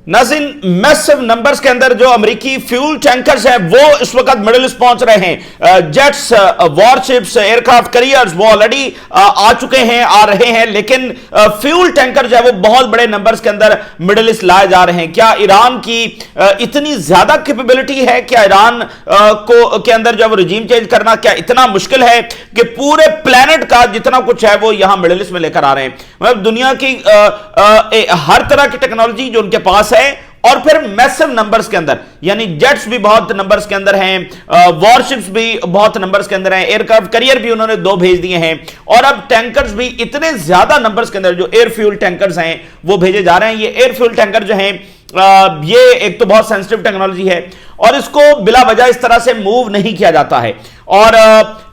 नाज़रीन, massive numbers के अंदर जो अमेरिकी फ्यूल टैंकर्स हैं वो इस वक्त मिडिल ईस्ट पहुंच रहे हैं। जेट्स, वॉरशिप्स, एयरक्राफ्ट कैरियर्स वो ऑलरेडी आ चुके हैं, आ रहे हैं, लेकिन फ्यूल टैंकर जो है वो बहुत बड़े नंबर्स के अंदर मिडिल ईस्ट लाए जा रहे हैं। क्या ईरान की इतनी ज्यादा कैपेबिलिटी है? क्या ईरान को के अंदर जो रिजीम चेंज करना क्या इतना मुश्किल है कि पूरे प्लेनेट का जितना कुछ है वो यहां मिडिल ईस्ट में लेकर आ रहे हैं? मतलब दुनिया की हर तरह की टेक्नोलॉजी जो उनके पास है, और फिर मैसिव नंबर्स के अंदर, यानी जेट्स भी बहुत नंबर्स के अंदर हैं, वॉरशिप्स भी बहुत नंबर्स के अंदर हैं, एयरक्राफ्ट कैरियर भी उन्होंने 2 भेज दिए हैं, और अब टैंकर्स भी इतने ज्यादा नंबर्स के अंदर जो एयर फ्यूल टैंकर्स हैं वो भेजे जा रहे हैं। ये एयर फ्यूल टैंकर जो हैं ये एक तो बहुत सेंसिटिव टेक्नोलॉजी है और इसको बिला वजह इस तरह से मूव नहीं किया जाता है, और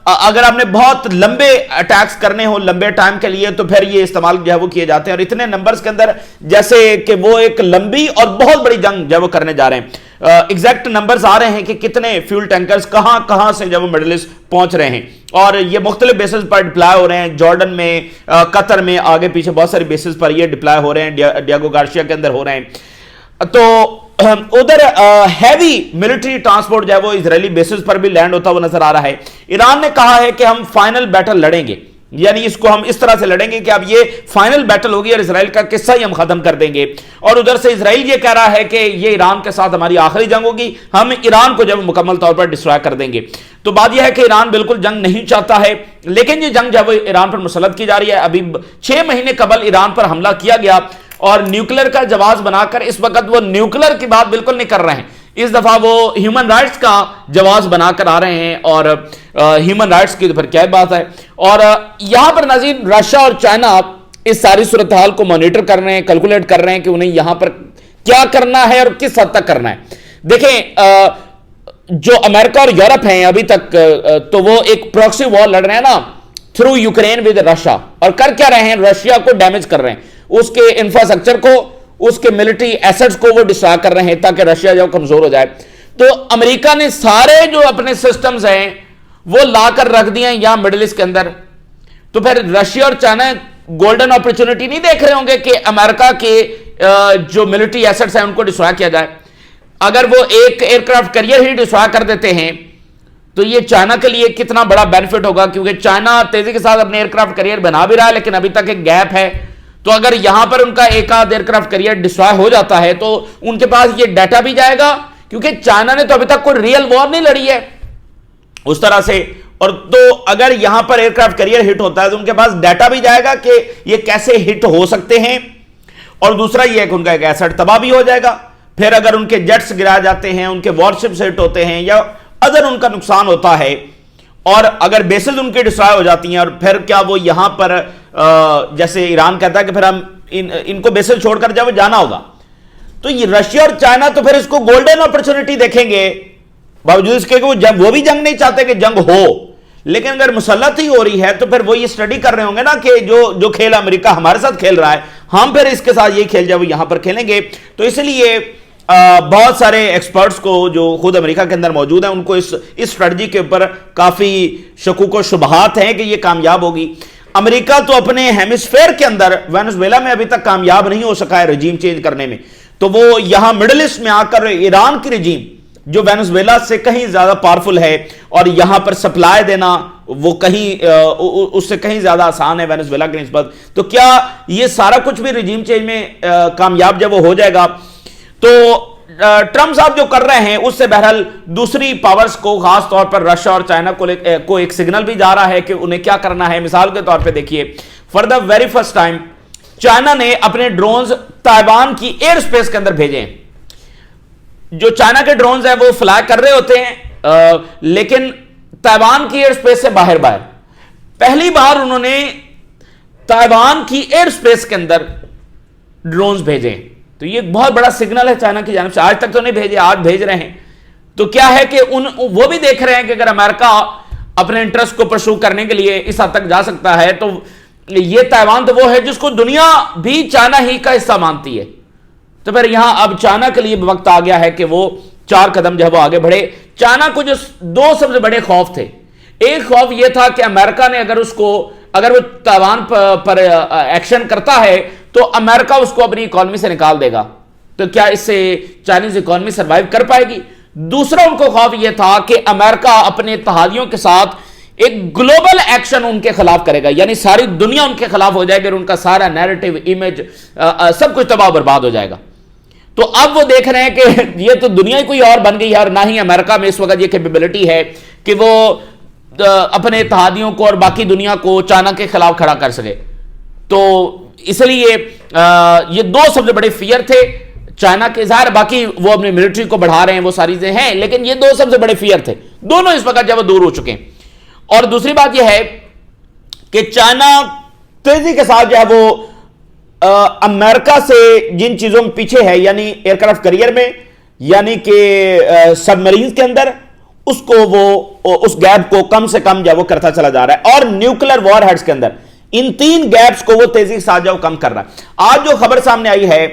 अगर आपने बहुत लंबे अटैक्स करने हो लंबे टाइम के लिए तो फिर ये इस्तेमाल जो है वो किए जाते हैं, और इतने नंबर्स के अंदर जैसे कि वो एक लंबी और बहुत बड़ी जंग जो है वो करने जा रहे हैं। एग्जैक्ट नंबर्स आ रहे हैं कि कितने फ्यूल टैंकर्स कहां से जब वो मिडिल ईस्ट पहुंच रहे हैं, और ये मुख्तलिफ बेसिस पर डिप्लॉय हो रहे हैं। जॉर्डन में, कतर में, आगे पीछे बहुत सारे बेसिस पर ये डिप्लॉय हो रहे हैं, डियागो गार्सिया के अंदर हो रहे हैं। तो उधर हैवी मिलिट्री ट्रांसपोर्ट जो है वो इजरायली बेसिस पर भी लैंड होता हुआ नजर आ रहा है। ईरान ने कहा है कि हम फाइनल बैटल लड़ेंगे, यानी इसको हम इस तरह से लड़ेंगे कि अब ये फाइनल बैटल होगी और इजराइल का किस्सा ही हम खत्म कर देंगे। और उधर से इजराइल ये कह रहा है कि ये ईरान के साथ हमारी आखिरी जंग होगी, हम ईरान को जब मुकम्मल तौर पर डिस्ट्रॉय कर देंगे। तो बात यह है कि ईरान बिल्कुल जंग नहीं चाहता है, लेकिन ये जंग जब ईरान पर मुसल्लत की जा रही है। अभी 6 महीने कबल ईरान पर हमला किया गया और न्यूक्लियर का जवाब बनाकर इस वक्त वो न्यूक्लियर की बात बिल्कुल नहीं कर रहे हैं, इस दफा वो ह्यूमन राइट्स का जवाब बनाकर आ रहे हैं, और ह्यूमन राइट्स की तो फिर क्या बात है। और यहां पर नाज़रीन रशिया और चाइना इस सारी सूरत हाल को मॉनिटर कर रहे हैं, कैलकुलेट कर रहे हैं कि उन्हें यहां पर क्या करना है और किस हद तक करना है। देखें, जो अमेरिका और यूरोप हैं अभी तक तो वो एक प्रॉक्सी वॉर लड़ रहे हैं ना, थ्रू यूक्रेन विद रशिया, और कर क्या रहे हैं? रशिया को डैमेज कर रहे हैं, उसके इंफ्रास्ट्रक्चर को, उसके मिलिट्री एसेट्स को वो डिस्ट्रॉय कर रहे हैं ताकि रशिया जो कमजोर हो जाए। तो अमेरिका ने सारे जो अपने सिस्टम्स हैं वो लाकर रख दिए हैं यहां मिडिल ईस्ट के अंदर। तो फिर रशिया और चाइना गोल्डन अपॉर्चुनिटी नहीं देख रहे होंगे कि अमेरिका के जो मिलिट्री एसेट्स हैं उनको डिस्ट्रॉय किया जाए। अगर वो एक एयरक्राफ्ट कैरियर ही डिस्ट्रॉय कर देते हैं तो ये चाइना के लिए कितना बड़ा बेनिफिट होगा, क्योंकि चाइना तेजी के साथ अपने एयरक्राफ्ट कैरियर बना भी रहा है, लेकिन अभी तक एक गैप है। तो अगर यहां पर उनका एक आध एयरक्राफ्ट कैरियर डिस्ट्रॉय हो जाता है तो उनके पास ये डाटा भी जाएगा, क्योंकि चाइना ने तो अभी तक कोई रियल वॉर नहीं लड़ी है उस तरह से। और तो अगर यहां पर एयरक्राफ्ट कैरियर हिट होता है तो उनके पास डाटा भी जाएगा कि ये कैसे हिट हो सकते हैं, और दूसरा ये है कि उनका एक एसेट तबाह भी हो जाएगा। फिर अगर उनके जेट्स गिरा जाते हैं, उनके वॉरशिप्स हिट होते हैं, या अदर उनका नुकसान होता है, और अगर बेसिस उनकी डिस्ट्रॉय हो जाती हैं, और फिर क्या वो यहां पर जैसे ईरान कहता है कि फिर हम इनको बेसिस छोड़कर जब जाना होगा, तो ये रशिया और चाइना तो फिर इसको गोल्डन अपॉर्चुनिटी देखेंगे, बावजूद इसके वो भी जंग नहीं चाहते कि जंग हो, लेकिन अगर मुसल्लत ही हो रही है तो फिर वो ये स्टडी कर रहे होंगे ना कि जो खेल अमेरिका हमारे साथ खेल रहा है, हम फिर इसके साथ ये खेल जब यहां पर खेलेंगे। तो इसलिए बहुत सारे एक्सपर्ट्स को जो खुद अमेरिका के अंदर मौजूद हैं उनको इस स्ट्रेटजी के ऊपर काफी शकूक व शुबहात हैं कि ये कामयाब होगी। अमेरिका तो अपने हेमिस्फेयर के अंदर वेनेजुएला में अभी तक कामयाब नहीं हो सका है रजीम चेंज करने में, तो वो यहां मिडिल ईस्ट में आकर ईरान की रजीम जो वेनेजुएला से कहीं ज्यादा पावरफुल है और यहां पर सप्लाई देना वो कहीं उससे कहीं ज्यादा आसान है वेनेजुएला की निस्बत। तो क्या ये सारा कुछ भी रजीम चेंज में कामयाब जब वो हो जाएगा, तो ट्रंप साहब जो कर रहे हैं उससे बहरहाल दूसरी पावर्स को, खास तौर पर रशिया और चाइना को एक सिग्नल भी जा रहा है कि उन्हें क्या करना है। मिसाल के तौर पे देखिए, for the very first time China ने अपने ड्रोन्स ताइवान की एयर स्पेस के अंदर भेजे हैं। जो चाइना के ड्रोन्स हैं वो फ्लाई कर रहे होते हैं लेकिन ताइवान की एयर स्पेस से बाहर पहली बार उन्होंने ताइवान की एयर स्पेस के अंदर ड्रोन्स भेजे। तो ये बहुत बड़ा सिग्नल है चाइना की जानिब से। आज तक तो नहीं भेजे, आज भेज रहे हैं। तो क्या है कि वो भी देख रहे हैं कि अगर अमेरिका अपने इंटरेस्ट को परस्यू करने के लिए इस हद तक जा सकता है, तो ये ताइवान तो वो है जिसको दुनिया भी चाइना ही का हिस्सा मानती है। तो फिर यहां अब चाइना के लिए वक्त आ गया है कि वो 4 कदम जो है वो आगे बढ़े। चाइना को जो 2 सबसे बड़े खौफ थे, एक खौफ यह था कि अमेरिका ने अगर वो ताइवान पर एक्शन करता है तो अमेरिका उसको अपनी इकोनॉमी से निकाल देगा, तो क्या इससे चाइनीज इकोनॉमी सर्वाइव कर पाएगी? दूसरा उनको खौफ यह था कि अमेरिका अपने इत्तेहादियों के साथ एक ग्लोबल एक्शन उनके खिलाफ करेगा, यानी सारी दुनिया उनके खिलाफ हो जाएगी और उनका सारा नैरेटिव, इमेज, सब कुछ तबाह बर्बाद हो जाएगा। तो अब वो देख रहे हैं कि ये तो दुनिया ही कोई और बन गई है और ना ही अमेरिका में इस वक्त ये कैपेबिलिटी है कि वो अपने इत्तेहादियों को और बाकी दुनिया को चाइना के खिलाफ खड़ा कर सके। तो इसलिए ये दो सबसे बड़े फियर थे चाइना के। ज़ाहिर बाकी वो अपनी मिलिट्री को बढ़ा रहे हैं, वो सारी चीजें हैं, लेकिन ये दो सबसे बड़े फियर थे। दोनों इस वक्त जब दूर हो चुके हैं। और दूसरी बात यह है कि चाइना तेजी के साथ जो है वो अमेरिका से जिन चीजों में पीछे है, यानी एयरक्राफ्ट कैरियर में, यानी कि सबमरीन के अंदर, उसको वो उस गैप को कम से कम जो वो करता चला जा रहा है। और न्यूक्लियर वॉरहेड्स के अंदर इन 3 गैप्स को वो तेजी के साथ जो कम कर रहा है। आज जो खबर सामने आई है,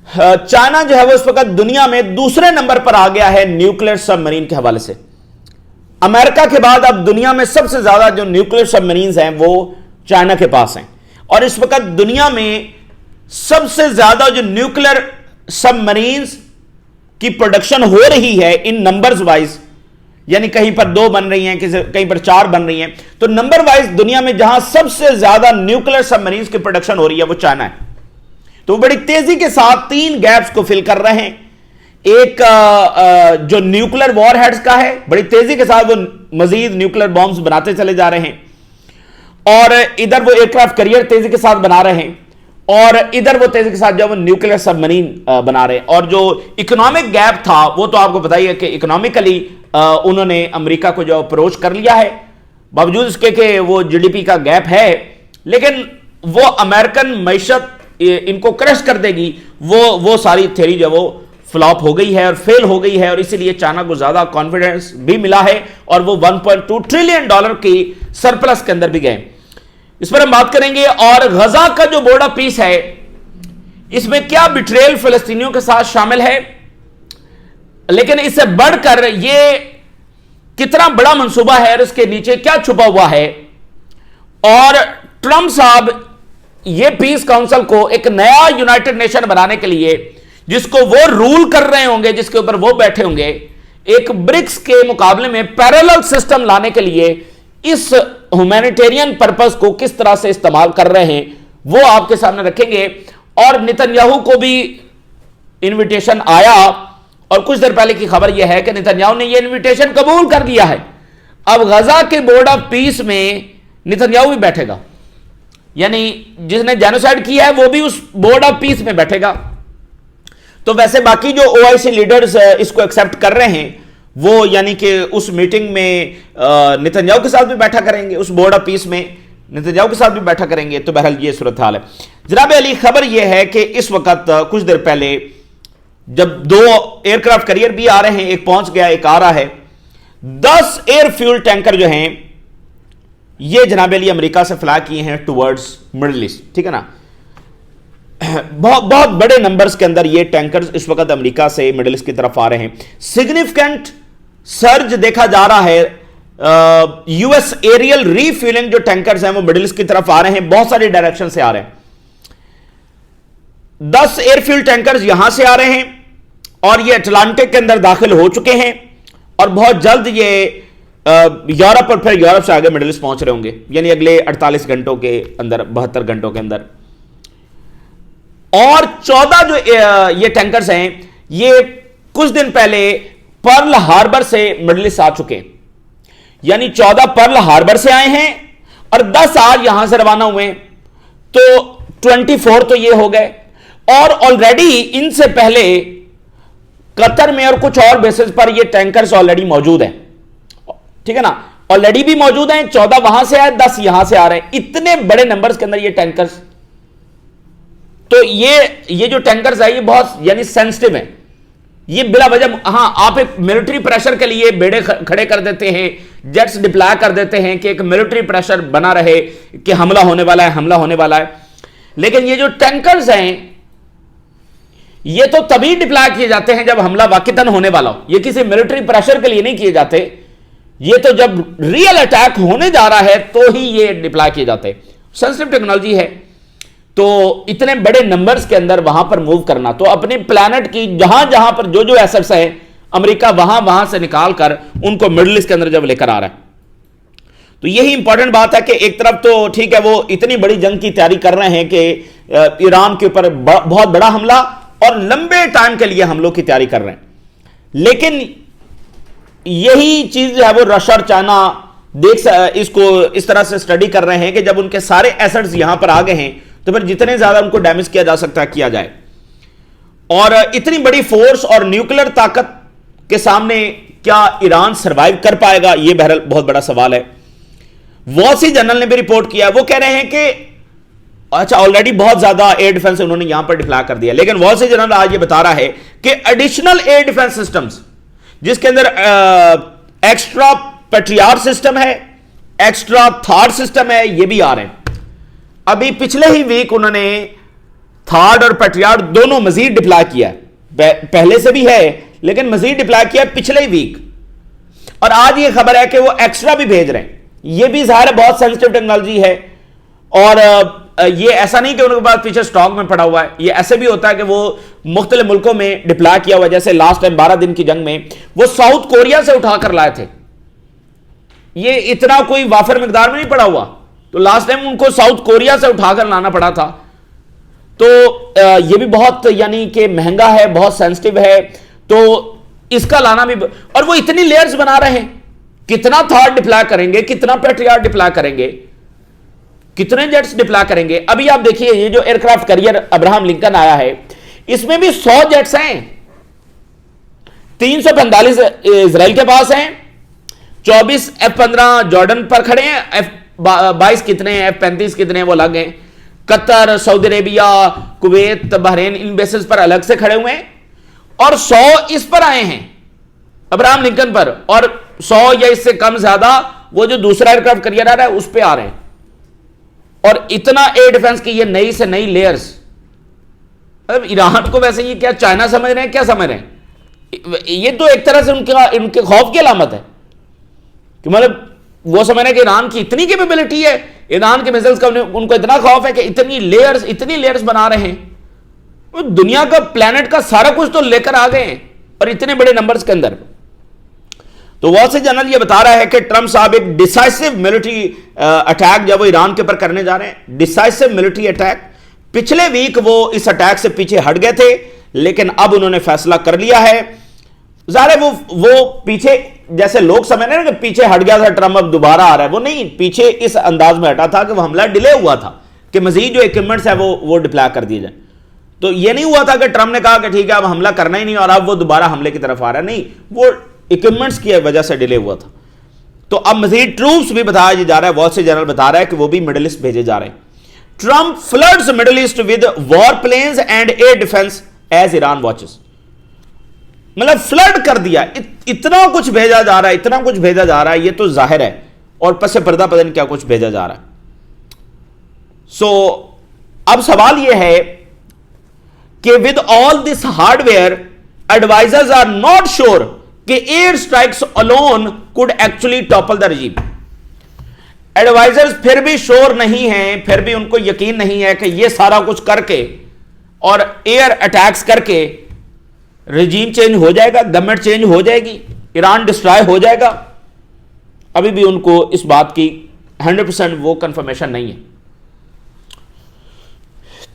चाइना जो है वो इस वक्त दुनिया में दूसरे नंबर पर आ गया है न्यूक्लियर सबमरीन के हवाले से। अमेरिका के बाद अब दुनिया में सबसे ज्यादा जो न्यूक्लियर सबमरीन हैं वो चाइना के पास हैं। और इस वक्त दुनिया में सबसे ज्यादा जो न्यूक्लियर सबमरीन की प्रोडक्शन हो रही है इन नंबर्स वाइज, यानी कहीं पर 2 बन रही हैं, कहीं पर 4 बन रही हैं, तो नंबर वाइज दुनिया में जहां सबसे ज्यादा न्यूक्लियर सबमरीन की प्रोडक्शन हो रही है वो चाइना है। तो बड़ी तेजी के साथ 3 गैप्स को फिल कर रहे हैं। एक जो न्यूक्लियर वॉरहेड्स का है, बड़ी तेजी के साथ वो मजीद न्यूक्लियर बॉम्ब्स बनाते चले जा रहे हैं, और इधर वो एयरक्राफ्ट कैरियर तेजी के साथ बना रहे हैं, और इधर वो तेजी के साथ जो वो न्यूक्लियर सबमरीन बना रहे हैं। और जो इकोनॉमिक गैप था वो तो आपको बताइए कि इकोनॉमिकली उन्होंने अमेरिका को जो अप्रोच कर लिया है, बावजूद इसके कि वो जीडीपी का गैप है, लेकिन वो अमेरिकन मैशत इनको क्रश कर देगी, वो सारी थ्योरी जो वो फ्लॉप हो गई है और फेल हो गई है। और इसीलिए चाइना को ज्यादा कॉन्फिडेंस भी मिला है और वो $1.2 ट्रिलियन की सरप्लस के अंदर भी गए। इस पर हम बात करेंगे। और गजा का जो बॉर्डर पीस है, इसमें क्या बिट्रेल फिलिस्तीनियों के साथ शामिल है, लेकिन इससे बढ़कर ये कितना बड़ा मंसूबा है और इसके नीचे क्या छुपा हुआ है। और ट्रंप साहब ये पीस काउंसिल को एक नया यूनाइटेड नेशन बनाने के लिए, जिसको वो रूल कर रहे होंगे, जिसके ऊपर वो बैठे होंगे, एक ब्रिक्स के मुकाबले में पैरेलल सिस्टम लाने के लिए इस ह्यूमैनिटेरियन पर्पस को किस तरह से इस्तेमाल कर रहे हैं, वो आपके सामने रखेंगे। और नेतन्याहू को भी इनविटेशन आया, और कुछ देर पहले की खबर यह है कि नेतन्याहू ने यह इनविटेशन कबूल कर लिया है। अब गजा के बोर्ड ऑफ पीस में नेतन्याहू भी बैठेगा, यानी जिसने जेनोसाइड किया है वो भी उस बोर्ड ऑफ पीस में बैठेगा। तो वैसे बाकी जो ओआईसी लीडर्स इसको एक्सेप्ट कर रहे हैं, वो यानी कि उस मीटिंग में नेतन्याहू के साथ भी बैठा करेंगे, उस बोर्ड ऑफ पीस में नेतन्याहू के साथ भी बैठा करेंगे। तो बहरहाल ये सूरत हाल है। जनाब अली, खबर यह है कि इस वक्त कुछ देर पहले जब 2 एयरक्राफ्ट कैरियर भी आ रहे हैं, एक पहुंच गया, एक आ रहा है, 10 एयर फ्यूल टैंकर जो हैं ये जनाब अली अमेरिका से फ्लाई किए हैं टुवर्ड्स मिडिल ईस्ट, ठीक है ना। बहुत बड़े नंबर्स के अंदर ये टैंकर्स इस वक्त अमेरिका से मिडिल ईस्ट की तरफ आ रहे हैं। सिग्निफिकेंट सर्ज देखा जा रहा है। यूएस एरियल रीफ्यूलिंग जो टैंकर्स हैं वो मिडिल ईस्ट की तरफ आ रहे हैं, बहुत सारी डायरेक्शन से आ रहे हैं। 10 एयरफ्यूल टैंकर्स यहां से आ रहे हैं और ये अटलांटिक के अंदर दाखिल हो चुके हैं, और बहुत जल्द ये यूरोप और फिर यूरोप से आगे मिडिल ईस्ट पहुंच रहे होंगे, यानी अगले 48 घंटों के अंदर, 72 घंटों के अंदर। और 14 जो ये टैंकर्स हैं ये कुछ दिन पहले पर्ल हार्बर से मिडिल ईस्ट आ चुके हैं, यानी 14 पर्ल हार्बर से आए हैं और 10 आज यहां से रवाना हुए, तो 24 तो ये हो गए। और ऑलरेडी इनसे पहले कतर में और कुछ और बेसिस पर ये टैंकर्स ऑलरेडी मौजूद हैं, ठीक है ना, ऑलरेडी भी मौजूद हैं। 14 वहां से आए, 10 यहां से आ रहे हैं, इतने बड़े नंबर्स के अंदर ये टैंकर्स। तो ये जो टैंकर्स है ये बहुत यानी सेंसिटिव है, ये बिला वजह, हां आप एक मिलिट्री प्रेशर के लिए बेड़े खड़े कर देते हैं, जेट्स डिप्लॉय कर देते हैं कि एक मिलिट्री प्रेशर बना रहे कि हमला होने वाला है, हमला होने वाला है। लेकिन ये जो टैंकर्स हैं ये तो तभी डिप्लॉय किए जाते हैं जब हमला वाकितन होने वाला हो, ये किसी मिलिट्री प्रेशर के लिए नहीं किए जाते, ये तो जब रियल अटैक होने जा रहा है तो ही ये डिप्लॉय किए जाते हैं। सेंसिटिव टेक्नोलॉजी है। तो इतने बड़े नंबर्स के अंदर वहां पर मूव करना, तो अपने प्लैनेट की जहां जहां पर जो जो एसेट्स है अमेरिका वहां वहां से निकाल कर उनको मिडिल ईस्ट के अंदर जब लेकर आ रहा है। तो यही इंपॉर्टेंट बात है कि एक तरफ तो ठीक है वो इतनी बड़ी जंग की तैयारी कर रहे हैं कि ईरान के ऊपर बहुत बड़ा हमला और लंबे टाइम के लिए हमलों की तैयारी कर रहे हैं, लेकिन यही चीज है वो रशिया और चाइना इसको इस तरह से स्टडी कर रहे हैं कि जब उनके सारे एसेट्स यहां पर आ गए हैं तो फिर जितने ज्यादा उनको डैमेज किया जा सकता है किया जाए। और इतनी बड़ी फोर्स और न्यूक्लियर ताकत के सामने क्या ईरान सरवाइव कर पाएगा, यह बहरहाल बहुत बड़ा सवाल है। वॉल स्ट्रीट जर्नल ने भी रिपोर्ट किया, वो कह रहे हैं कि अच्छा ऑलरेडी बहुत ज्यादा एयर डिफेंस उन्होंने यहां पर डिप्लॉय कर दिया, लेकिन वॉल स्ट्रीट जर्नल आज ये बता रहा है कि एडिशनल एयर डिफेंस सिस्टम्स जिसके अंदर एक्स्ट्रा पेट्रियार सिस्टम है, एक्स्ट्रा थार्ड सिस्टम है, ये भी आ रहे हैं। अभी पिछले ही वीक उन्होंने थार्ड और पेट्रियार दोनों मजीद डिप्लॉय किया है, पहले से भी है लेकिन मजीद डिप्लॉय किया पिछले ही वीक, और आज ये खबर है कि वो एक्स्ट्रा भी भेज रहे हैं। ये भी जाहिर है बहुत सेंसिटिव टेक्नोलॉजी है, और ये ऐसा नहीं कि उनके पास पीछे स्टॉक में पड़ा हुआ है, ये ऐसे भी होता है कि वो मुख्तलिफ मुल्कों में डिप्लॉय किया हुआ, जैसे लास्ट टाइम 12 दिन की जंग में वो साउथ कोरिया से उठाकर लाए थे, ये इतना कोई वाफर मिकदार में नहीं पड़ा हुआ, तो लास्ट टाइम उनको साउथ कोरिया से उठाकर लाना पड़ा था। तो ये भी बहुत यानी कि महंगा है, बहुत सेंसिटिव है, तो इसका लाना भी, और वो इतनी लेयर्स बना रहे हैं, कितना थॉट डिप्लॉय करेंगे, कितना पेट्रियार डिप्लॉय करेंगे, कितने जेट्स डिप्लॉय करेंगे। अभी आप देखिए ये जो एयरक्राफ्ट कैरियर अब्राहम लिंकन आया है इसमें भी 100 जेट्स हैं, 345 इजराइल के पास हैं, 24 F-15 जॉर्डन पर खड़े हैं, F-22 कितने हैं, F-35 कितने हैं वो अलग हैं, Qatar, Saudi Arabia, Kuwait, Bahrain इन बेसिस पर अलग से खड़े हुए हैं, और 100 इस पर आए हैं अब्राहम लिंकन पर, और 100 या इससे कम ज्यादा वो जो दूसरा एयरक्राफ्ट कैरियर आ रहा है उस पर आ रहे हैं। और इतना एयर डिफेंस की ये नई से नई लेयर्स, मतलब ईरान को वैसे ये क्या चाइना समझ रहे हैं, क्या समझ रहे हैं, ये तो एक तरह से उनके खौफ की अलामत है कि मतलब वो समझ रहे हैं कि ईरान की इतनी कैपेबिलिटी है, ईरान के मिसाइल्स का उनको इतना खौफ है कि इतनी लेयर्स बना रहे हैं, वो दुनिया का प्लेनेट का सारा कुछ तो लेकर आ गए हैं और इतने बड़े नंबर्स के अंदर। तो वॉल स्ट्रीट जर्नल ये बता रहा है कि ट्रंप साहब एक डिसाइसिव मिलिट्री अटैक जब वो ईरान के ऊपर करने जा रहे हैं, डिसाइसिव मिलिट्री अटैक। पिछले वीक वो इस अटैक से पीछे हट गए थे, लेकिन अब उन्होंने फैसला कर लिया है। ज़ाहिर है वो पीछे, जैसे लोग समझ रहे हैं कि पीछे हट गया था ट्रंप अब दोबारा आ रहा है, वो नहीं, पीछे इस अंदाज में हटा था कि वो हमला डिले हुआ था कि मजीद जो इक्विपमेंट्स है वो डिप्लॉय कर दिए जाए। तो ये नहीं हुआ था कि ट्रंप ने कहा कि ठीक है अब हमला करना ही नहीं और अब वो दोबारा हमले की तरफ आ रहा है, नहीं, वो इक्विपमेंट्स की वजह से डिले हुआ था। तो अब मजीद ट्रूप्स भी बताया जा रहा है, वॉल स्ट्रीट जर्नल बता रहा है कि वो भी मिडिल ईस्ट भेजे जा रहे हैं। Trump floods Middle East with war planes and air defense as Iran watches, मतलब फ्लड कर दिया, इतना कुछ भेजा जा रहा है, इतना कुछ भेजा जा रहा है, ये तो जाहिर है, और पसे पर्दा पता नहीं क्या कुछ भेजा जा रहा है। सो अब सवाल यह है कि with all this hardware advisers are not sure कि air strikes alone could actually topple the regime. Advisers फिर भी श्योर नहीं हैं, फिर भी उनको यकीन नहीं है कि यह सारा कुछ करके और एयर अटैक्स करके रजीम चेंज हो जाएगा, गवर्नमेंट चेंज हो जाएगी, ईरान डिस्ट्रॉय हो जाएगा। अभी भी उनको इस बात की 100% वो कंफर्मेशन नहीं है।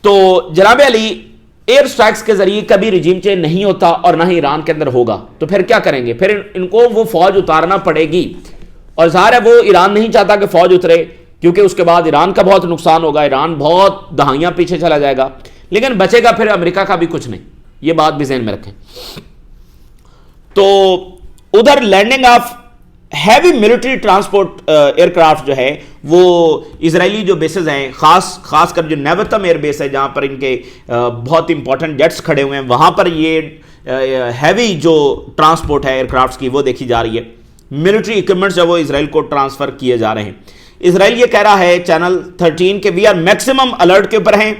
तो जनाब अली, एयर स्ट्राइक्स के जरिए कभी रिजीम चेंज नहीं होता और ना ही ईरान के अंदर होगा, तो फिर क्या करेंगे, फिर इनको वो फौज उतारना पड़ेगी, और ज़ाहिर है वो ईरान नहीं चाहता कि फौज उतरे, क्योंकि उसके बाद ईरान का बहुत नुकसान होगा, ईरान बहुत दहाइयां पीछे चला जाएगा, लेकिन बचेगा फिर अमेरिका का भी कुछ नहीं, ये बात भी ज़हन में रखें। तो उधर landing of heavy military transport aircraft जो है वो इजरायली जो बेसेस हैं, खासकर जो नेवतम एयर बेस है जहां पर इनके बहुत इंपॉर्टेंट जेट्स खड़े हुए हैं, वहां पर ये हैवी जो ट्रांसपोर्ट है एयरक्राफ्ट्स की वो देखी जा रही है। मिलिट्री इक्विपमेंट्स जो वो इसराइल को ट्रांसफर किए जा रहे हैं। इसराइल ये कह रहा है चैनल 13 के वी आर मैक्सिमम अलर्ट के ऊपर हैं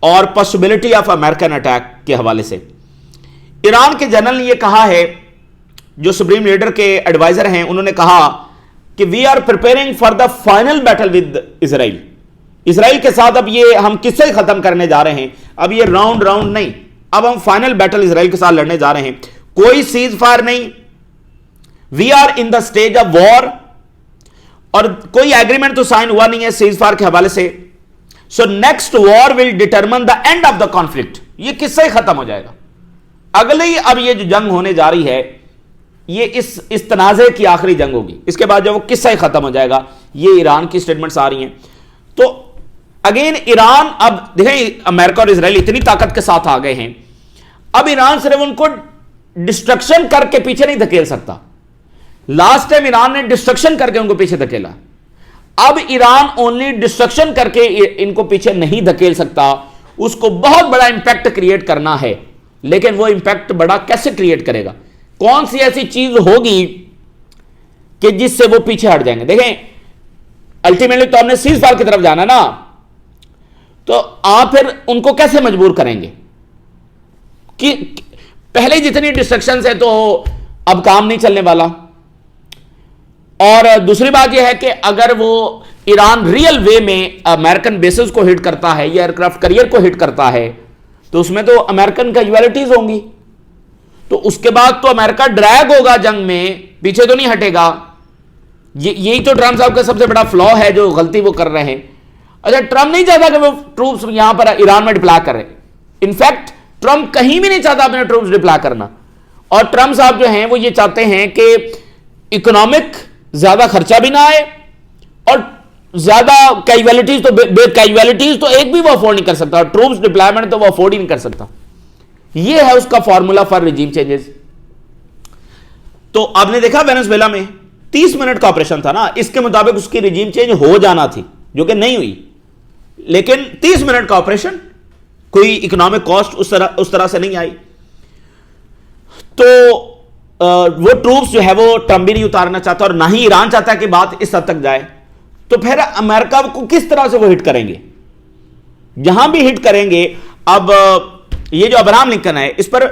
और पॉसिबिलिटी ऑफ अमेरिकन अटैक के हवाले से। ईरान के जनरल ने यह कहा है, जो सुप्रीम लीडर के एडवाइजर हैं, उन्होंने कहा कि we are preparing for the final battle with Israel, Israel के साथ अब ये हम किससे खत्म करने जा रहे हैं, अब ये राउंड राउंड नहीं, अब हम फाइनल बैटल इसराइल के साथ लड़ने जा रहे हैं। कोई सीज फायर नहीं, we are in the stage of war, और कोई एग्रीमेंट तो साइन हुआ नहीं है सीज फायर के हवाले से। So next war will determine the end of the conflict, ये किससे खत्म हो जाएगा। अगली अब ये जो जंग होने जा रही है ये इस तनाजे की आखिरी जंग होगी, इसके बाद जब वो किस्सा खत्म हो जाएगा। ये ईरान की स्टेटमेंट्स आ रही हैं। तो अगेन ईरान, अब देखें अमेरिका और इजराइल इतनी ताकत के साथ आ गए हैं, अब ईरान सिर्फ उनको डिस्ट्रक्शन करके पीछे नहीं धकेल सकता। लास्ट टाइम ईरान ने डिस्ट्रक्शन करके उनको पीछे धकेला, अब ईरान ओनली डिस्ट्रक्शन करके इनको पीछे नहीं धकेल सकता, उसको बहुत बड़ा इंपैक्ट क्रिएट करना है। लेकिन वो इंपैक्ट बड़ा कैसे क्रिएट करेगा, कौन सी ऐसी चीज होगी कि जिससे वो पीछे हट जाएंगे। देखें अल्टीमेटली तो हमने सीज फायर की तरफ जाना ना, तो आप फिर उनको कैसे मजबूर करेंगे कि पहले जितनी डिस्ट्रक्शंस है तो अब काम नहीं चलने वाला। और दूसरी बात यह है कि अगर वो ईरान रियल वे में अमेरिकन बेसेस को हिट करता है या एयरक्राफ्ट कैरियर को हिट करता है तो उसमें तो अमेरिकन कैजुअलिटीज होंगी, तो उसके बाद तो अमेरिका ड्रैग होगा जंग में, पीछे तो नहीं हटेगा। यही तो ट्रंप साहब का सबसे बड़ा फ्लॉ है, जो गलती वो कर रहे हैं। अच्छा, ट्रंप नहीं चाहता कि वो ट्रूप्स यहां पर ईरान में डिप्लॉय करें। इनफैक्ट ट्रंप कहीं भी नहीं चाहता अपने ट्रूप्स डिप्लॉय करना, और ट्रंप साहब जो हैं वो ये चाहते हैं कि इकोनॉमिक ज्यादा खर्चा भी ना आए और ज्यादा कैजुअलिटीज, तो कैजुअलिटीज तो एक भी वो अफोर्ड नहीं कर सकता, और ट्रूप्स डिप्लॉयमेंट तो वो अफोर्ड ही नहीं कर सकता। ये है उसका फॉर्मूला फॉर रिजीम चेंजेस। तो आपने देखा वेनेजुएला में 30 मिनट का ऑपरेशन था ना, इसके मुताबिक उसकी रिजीम चेंज हो जाना थी, जो कि नहीं हुई। लेकिन 30 मिनट का ऑपरेशन, कोई इकोनॉमिक कॉस्ट उस तरह से नहीं आई। तो वो ट्रूप्स जो है वो ट्रंप भी नहीं उतारना चाहता, और ना ही ईरान चाहता कि बात इस हद तक जाए। तो फिर अमेरिका को किस तरह से वो हिट करेंगे, जहां भी हिट करेंगे। अब ये जो अब्राहम लिंकन है, इस पर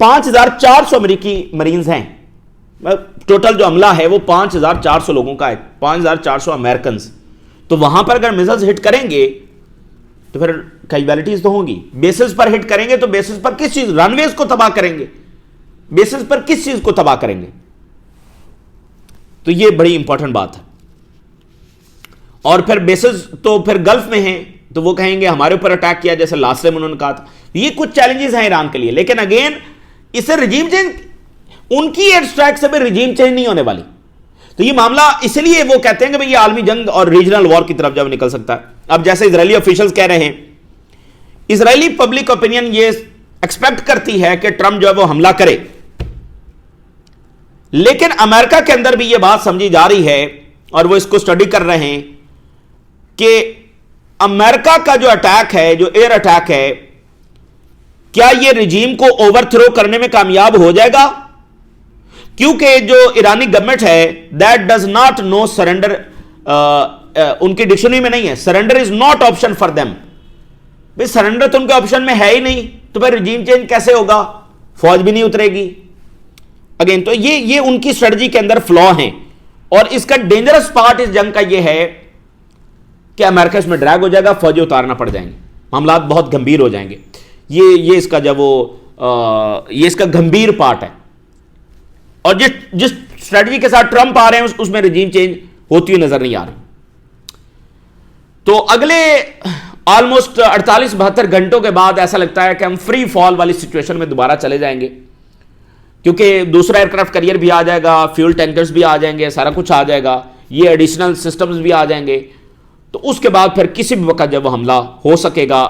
5400 अमेरिकी मरीन्स हैं। टोटल जो हमला है वो 5400 लोगों का है, 5400 अमेरिकन। तो वहां पर अगर मिसाइल्स हिट करेंगे तो फिर कैजुअलिटीज तो होंगी। बेसिस पर हिट करेंगे तो बेसिस पर किस चीज, रनवेज को तबाह करेंगे, बेसिस पर किस चीज को तबाह करेंगे। तो ये बड़ी इंपॉर्टेंट बात है। और फिर बेसिस तो फिर गल्फ में हैं, तो वो कहेंगे हमारे ऊपर अटैक किया, जैसे लास्ट टाइम उन्होंने कहा था। ये कुछ चैलेंजेस हैं ईरान के लिए, लेकिन अगेन इससे रिजीम चेंज, उनकी एयर स्ट्राइक से भी रिजीम चेंज नहीं होने वाली। तो ये मामला इसलिए वो कहते हैं कि भाई ये आलमी जंग और रीजनल वॉर की तरफ जब निकल सकता है। अब जैसे इजरायली ऑफिशियल्स कह रहे हैं, इजरायली पब्लिक ओपिनियन ये एक्सपेक्ट करती है कि ट्रंप जो है वो हमला करे, लेकिन अमेरिका के अंदर भी ये बात समझी जा रही है और वो इसको स्टडी कर रहे हैं कि अमेरिका का जो अटैक है, जो एयर अटैक है, क्या ये रिजीम को ओवरथ्रो करने में कामयाब हो जाएगा। क्योंकि जो ईरानी गवर्नमेंट है that does not know surrender, उनकी डिक्शनरी में नहीं है, surrender is not option for them. भाई सरेंडर तो उनके ऑप्शन में है ही नहीं, तो फिर रिजीम चेंज कैसे होगा, फौज भी नहीं उतरेगी। अगेन तो ये उनकी स्ट्रेटजी के अंदर फ्लॉ है, और इसका डेंजरस पार्ट इस जंग का ये है कि अमेरिका इसमें ड्रैग हो जाएगा, फौजी उतारना पड़ जाएंगे, मामला बहुत गंभीर हो जाएंगे। ये इसका जब वो ये इसका गंभीर पार्ट है। और जिस स्ट्रेटजी के साथ ट्रंप आ रहे हैं उसमें रिजीम चेंज होती हुई नजर नहीं आ रही। तो अगले ऑलमोस्ट 48-72 घंटों के बाद ऐसा लगता है कि हम फ्री फॉल वाली सिचुएशन में दोबारा चले जाएंगे, क्योंकि दूसरा एयरक्राफ्ट कैरियर भी आ जाएगा, फ्यूल टैंकर्स भी आ जाएंगे, सारा कुछ आ जाएगा, ये एडिशनल सिस्टम्स भी आ जाएंगे। तो उसके बाद फिर किसी भी वक्त जब वो हमला हो सकेगा,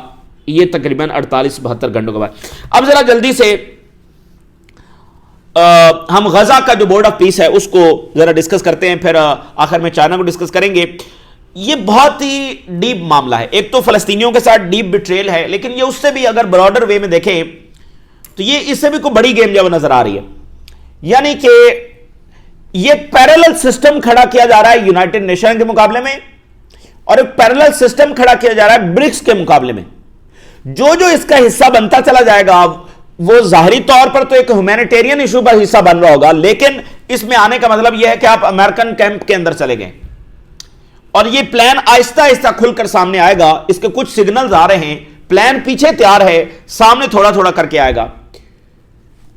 ये तकरीबन 48-72 घंटों के बाद। अब जरा जल्दी से हम गजा का जो बोर्ड ऑफ पीस है उसको जरा डिस्कस करते हैं, फिर आखिर में चाइना को डिस्कस करेंगे। ये बहुत ही डीप मामला है। एक तो फलस्तीनियों के साथ डीप बिट्रेल है, लेकिन ये उससे भी अगर ब्रॉडर वे में देखें तो ये इससे भी कोई बड़ी गेम जब नजर आ रही है। यानी कि ये पैरेलल सिस्टम खड़ा किया जा रहा है यूनाइटेड नेशन के मुकाबले में, और एक पैरेलल सिस्टम खड़ा किया जा रहा है ब्रिक्स के मुकाबले में। जो जो इसका हिस्सा बनता चला जाएगा, वो जाहिरी तौर पर तो एक ह्यूमैनिटेरियन इशू पर हिस्सा बन रहा होगा, लेकिन इसमें आने का मतलब यह है कि आप अमेरिकन कैंप के अंदर चले गए, और ये प्लान आहिस्ता आहिस्ता खुलकर सामने आएगा। इसके कुछ सिग्नल्स आ रहे हैं, प्लान पीछे तैयार है, सामने थोड़ा थोड़ा करके आएगा।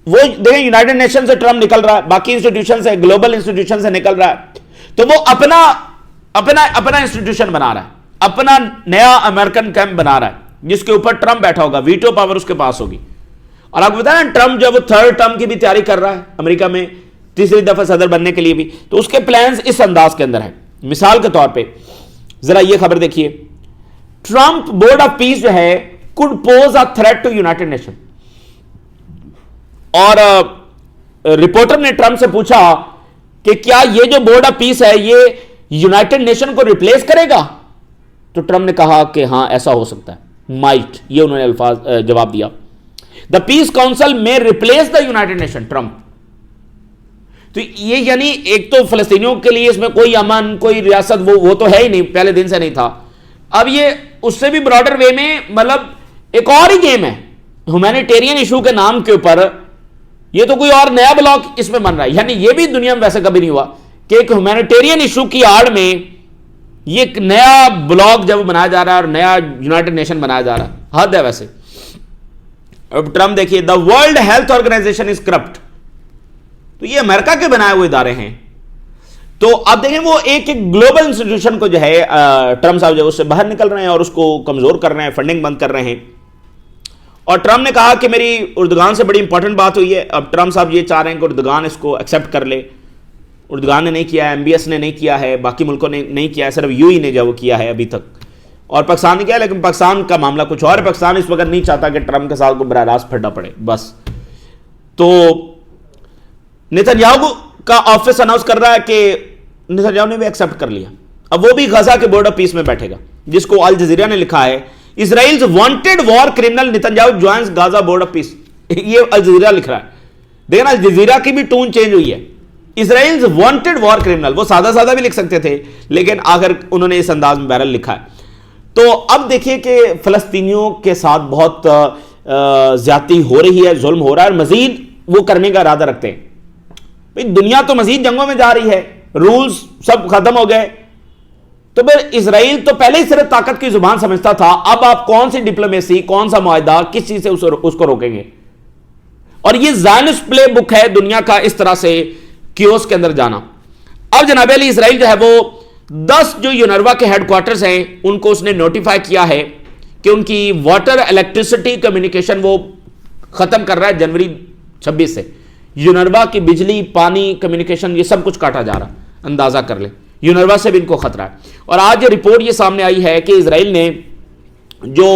वो देखें, यूनाइटेड नेशन से ट्रम्प निकल रहा है, बाकी इंस्टीट्यूशन से, ग्लोबल इंस्टीट्यूशन से निकल रहा है, तो वो अपना अपना अपना इंस्टीट्यूशन बना रहा है, अपना नया अमेरिकन कैंप बना रहा है, जिसके ऊपर ट्रम्प बैठा होगा, वीटो पावर उसके पास होगी। और आपको पता है ट्रम्प जब थर्ड टर्म की भी तैयारी कर रहा है अमेरिका में, तीसरी दफा सदर बनने के लिए भी, तो उसके प्लान्स इस अंदाज के अंदर है। मिसाल के तौर पे जरा ये खबर देखिए, ट्रम्प बोर्ड ऑफ पीस जो है could pose a threat to United Nation. और रिपोर्टर ने ट्रम्प से पूछा कि क्या ये जो बोर्ड ऑफ पीस है ये यूनाइटेड नेशन को रिप्लेस करेगा? तो ट्रम्प ने कहा कि हां ऐसा हो सकता है, माइट, ये उन्होंने अल्फाज जवाब दिया। द पीस काउंसिल में replace the United nation, Trump. तो ये यानी एक तो फलस्तीनियों के लिए इसमें कोई अमन, कोई रियासत वो तो है ही नहीं, पहले दिन से नहीं था। अब ये उससे भी ब्रॉडर वे में, मतलब एक और ही गेम है ह्यूमैनिटेरियन इशू के नाम के ऊपर। ये तो कोई और नया ब्लॉक इसमें बन रहा है, यानी ये भी दुनिया में वैसे कभी नहीं हुआ कि एक ह्यूमैनिटेरियन इशू की आड़ में ये एक नया ब्लॉक जब बनाया जा रहा है और नया यूनाइटेड नेशन बनाया जा रहा है, हद है वैसे। अब ट्रम्प देखिए, the World Health Organization is corrupt, तो ये अमेरिका के बनाए हुए इदारे हैं। तो अब देखें वो एक एक ग्लोबल इंस्टीट्यूशन को जो है ट्रम्प साहब जो उससे बाहर निकल रहे हैं और उसको कमजोर कर रहे हैं, फंडिंग बंद कर रहे हैं। और ट्रम्प ने कहा कि मेरी उर्दुगान से बड़ी इंपॉर्टेंट बात हुई है। अब ट्रम्प साहब ये चाह रहे हैं कि उर्दुगान इसको एक्सेप्ट कर ले। उर्दुगान ने नहीं किया है, MBS ने नहीं किया है, बाकी मुल्कों ने नहीं किया है, सिर्फ UAE ने जो किया है अभी तक, और पाकिस्तान ने किया, लेकिन पाकिस्तान का मामला कुछ और है। पाकिस्तान इस वक्त नहीं चाहता कि ट्रम्प के साथ को बराह रास्त फटना पड़े बस। तो नेतन्याहू का ऑफिस अनाउंस कर रहा है कि नेतन्याहू ने भी एक्सेप्ट कर लिया, अब वो भी गजा के बोर्ड ऑफ पीस में बैठेगा, जिसको अल जजीरा ने लिखा है, Israel's wanted war criminal Netanyahu joins Gaza board of peace. ये अल जजीरा लिख रहा है। देखना, अल जजीरा की भी टून चेंज हुई है। इजराइल्स वांटेड वॉर क्रिमिनल, वो सादा सादा भी लिख सकते थे, लेकिन आखिर उन्होंने इस अंदाज में बहरहाल लिखा है। तो अब देखिए कि फलस्तीनियों के साथ बहुत ज्यादती हो रही है, जुल्म हो रहा है, और मजीद वो करने का इरादा रखते हैं। भाई दुनिया तो मजीद जंगों में जा रही है, रूल्स सब खत्म हो गए, तो फिर इसराइल तो पहले ही सिर्फ ताकत की जुबान समझता था, अब आप कौन सी डिप्लोमेसी, कौन सा मुआहदा, किस चीज से उसको रोकेंगे? और ये ज़ायनिस्ट प्ले बुक है दुनिया का, इस तरह से कियोस के अंदर जाना। अब जनाब अली इसराइल जो है वो 10 जो यूनरवा के हेडक्वार्टर्स हैं उनको उसने नोटिफाई किया है कि उनकी वाटर, इलेक्ट्रिसिटी, कम्युनिकेशन वो खत्म कर रहा है जनवरी 26 से। यूनरवा की बिजली, पानी, कम्युनिकेशन ये सब कुछ काटा जा रहा, अंदाजा कर ले, यूनरवा से भी इनको खतरा है। और आज ये रिपोर्ट ये सामने आई है कि इसराइल ने जो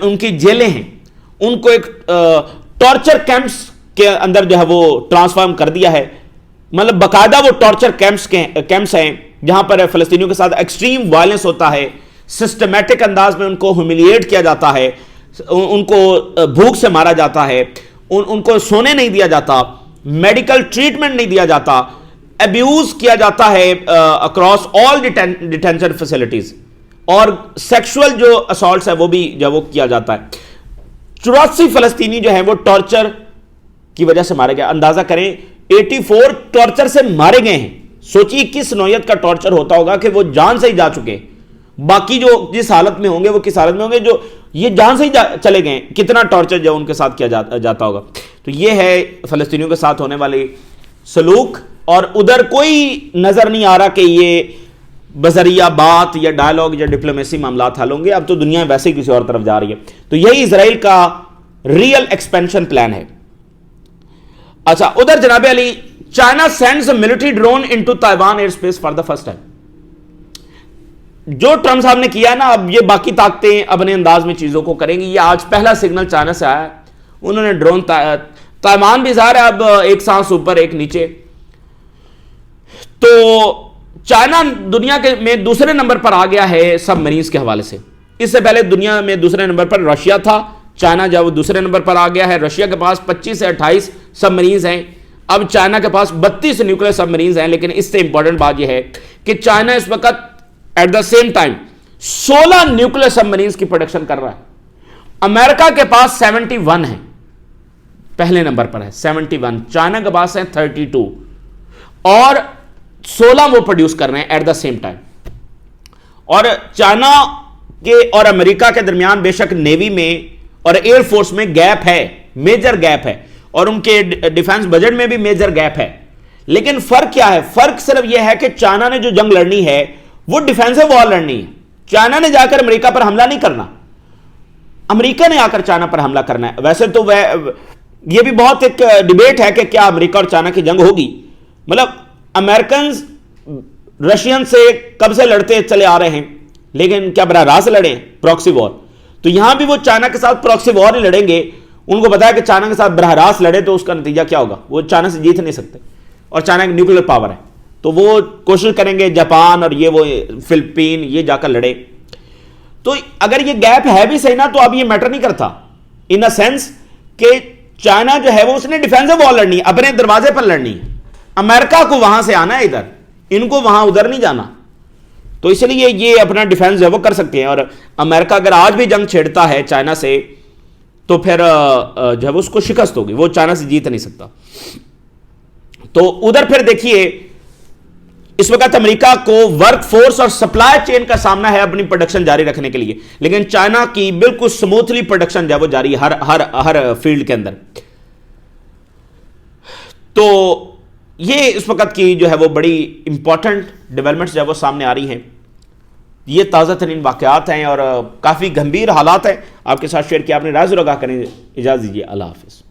उनकी जेलें हैं उनको एक टॉर्चर कैंप्स के अंदर जो है वो ट्रांसफॉर्म कर दिया है। मतलब बाकायदा वो टॉर्चर कैंप्स हैं जहां पर फलस्तीनियों के साथ एक्सट्रीम वायलेंस होता है, सिस्टमैटिक अंदाज में उनको ह्यूमिलिएट किया जाता है, उनको भूख से मारा जाता है, उनको सोने नहीं दिया जाता, मेडिकल ट्रीटमेंट नहीं दिया जाता, अब्यूज किया जाता है अक्रॉस ऑल डिटेंशन फैसिलिटीज, और सेक्सुअल जो असॉल्ट्स है वो भी जो वो किया जाता है। 84 फलस्तीनी जो है वो टॉर्चर की वजह से मारे गए। अंदाजा करें 84 टॉर्चर से मारे गए हैं। सोचिए किस नौयत का टॉर्चर होता होगा कि वो जान से ही जा चुके, बाकी जो जिस हालत में होंगे वो किस हालत में होंगे, जो ये जान से ही चले गए, कितना टॉर्चर जो उनके साथ किया जाता होगा। तो ये है फलस्तीनियों के साथ होने वाली सलूक, और उधर कोई नजर नहीं आ रहा कि ये बजरिया बात या डायलॉग या डिप्लोमेसी मामला हल होंगे। अब तो दुनिया वैसे ही किसी और तरफ जा रही है। तो यही इजराइल का रियल एक्सपेंशन प्लान है। अच्छा, उधर जनाब Ali, China sends a military drone into Taiwan air space for the first time. जो ट्रम्प साहब ने किया ना, अब ये बाकी ताकतें अपने अंदाज में चीजों को करेंगी। ये आज पहला सिग्नल चाइना से आया, उन्होंने ड्रोन ताइवान भी ज़ाहिर है अब एक सांस ऊपर एक नीचे। तो चाइना दुनिया के में दूसरे नंबर पर आ गया है सबमरीन्स के हवाले से। इससे पहले दुनिया में दूसरे नंबर पर रशिया था, चाइना जब दूसरे नंबर पर आ गया है। रशिया के पास 25 से 28 सबमरीन्स हैं, अब चाइना के पास 32 न्यूक्लियर सबमरीन्स हैं। लेकिन इससे इंपॉर्टेंट बात यह है कि चाइना इस वक्त at the same time 16 nuclear submarines की प्रोडक्शन कर रहा है। अमेरिका के पास 71 है, पहले नंबर पर है 71, चाइना के पास है 32, और 16 वो प्रोड्यूस कर रहे हैं एट द सेम टाइम। और चाइना के और अमेरिका के दरमियान बेशक नेवी में और एयरफोर्स में गैप है, मेजर गैप है, और उनके डिफेंस बजट में भी मेजर गैप है। लेकिन फर्क क्या है? फर्क सिर्फ यह है कि चाइना ने जो जंग लड़नी है वो डिफेंसिव वॉर लड़नी है। चाइना ने जाकर अमेरिका पर हमला नहीं करना, अमेरिका ने आकर चाइना पर हमला करना है। वैसे तो वह यह भी बहुत एक डिबेट है कि क्या अमेरिका और चाइना की जंग होगी। मतलब अमेरिकन रशियन से कब से लड़ते चले आ रहे हैं, लेकिन क्या बराह रास्त लड़े प्रॉक्सी वॉर? तो यहां भी वो चाइना के साथ प्रॉक्सी वॉर ही लड़ेंगे। उनको पता है कि चाइना के साथ बराह रास्त लड़े तो उसका नतीजा क्या होगा, वो चाइना से जीत नहीं सकते, और चाइना की न्यूक्लियर पावर है, तो वो कोशिश करेंगे जापान और ये वो फिलिपीन ये जाकर लड़े। तो अगर ये गैप है भी सही ना, तो अब ये मैटर नहीं करता इन अ सेंस कि चाइना जो है वो उसने डिफेंसिव वॉर लड़नी है, अपने दरवाजे पर लड़नी है। अमेरिका को वहां से आना है इधर, इनको वहां उधर नहीं जाना। तो इसलिए ये अपना डिफेंस जो है वो कर सकते हैं। और अमेरिका अगर आज भी जंग छेड़ता है चाइना से, तो फिर जो है उसको शिकस्त होगी, वो चाइना से जीत नहीं सकता। तो उधर फिर देखिए इस वक्त अमेरिका को वर्क फोर्स और सप्लाई चेन का सामना है अपनी प्रोडक्शन जारी रखने के लिए, लेकिन चाइना की बिल्कुल स्मूथली प्रोडक्शन जो है वो जारी हर हर हर फील्ड के अंदर। तो ये इस वक्त की जो है वो बड़ी इंपॉर्टेंट डेवलपमेंट्स जो है वो सामने आ रही हैं। ये ताज़ा तरीन वाक़यात हैं और काफ़ी गंभीर हालात हैं। आपके साथ शेयर किया, आपने राय ज़रूर आगाह करें। इजाज़त दीजिए, अल्लाह हाफ़िज़।